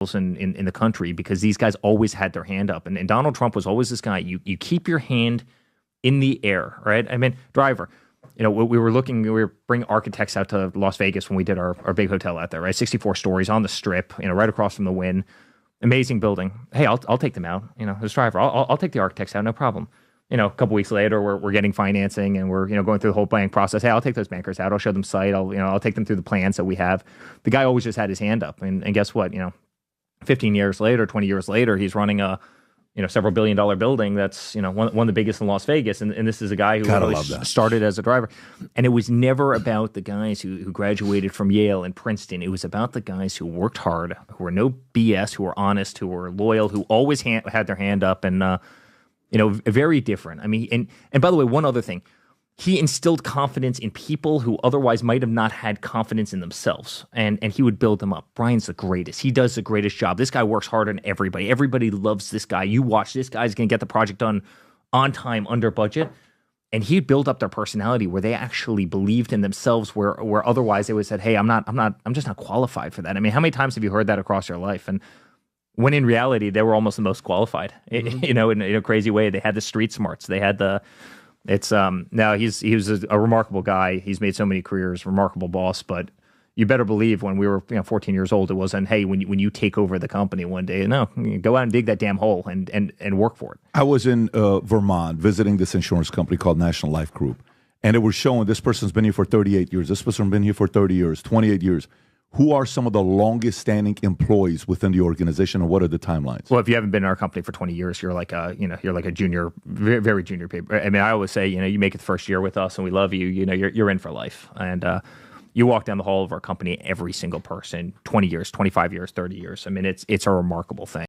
in the country because these guys always had their hand up. And Donald Trump was always this guy. You keep your hand in the air, right? I mean, driver, we were bringing architects out to Las Vegas when we did our big hotel out there, right? 64 stories on the Strip, right across from the Wynn. Amazing building. Hey, I'll take them out. This driver, I'll take the architects out, no problem. A couple weeks later, we're getting financing and we're going through the whole planning process. Hey, I'll take those bankers out. I'll show them site. I'll take them through the plans that we have. The guy always just had his hand up, and guess what? 15 years later, 20 years later, he's running a several billion-dollar building that's one of the biggest in Las Vegas, and this is is a guy who really started as a driver. And it was never about the guys who graduated from Yale and Princeton. It was about the guys who worked hard, who were no BS, who were honest, who were loyal, who always had their hand up, and very different. I mean, and by the way, one other thing. He instilled confidence in people who otherwise might have not had confidence in themselves, and he would build them up. Brian's the greatest. He does the greatest job. This guy works harder than everybody. Everybody loves this guy. You watch, this guy's going to get the project done on time, under budget, and he'd build up their personality where they actually believed in themselves, where otherwise they would have said, "Hey, I'm just not qualified for that." I mean, how many times have you heard that across your life? And when in reality, they were almost the most qualified. Mm-hmm. In a crazy way, they had the street smarts. They had the now he was a remarkable guy. He's made so many careers, remarkable boss. But you better believe when we were 14 years old, it wasn't, hey, when you take over the company one day. No, go out and dig that damn hole and work for it. I was in Vermont visiting this insurance company called National Life Group, and it was showing this person's been here for 38 years. This person's been here for 30 years, 28 years. Who are some of the longest standing employees within the organization, and what are the timelines? Well, if you haven't been in our company for 20 years, you're like a junior, very, very junior paper. I mean, I always say, you make it the first year with us and we love you, you're in for life. And you walk down the hall of our company, every single person, 20 years, 25 years, 30 years. I mean, it's a remarkable thing.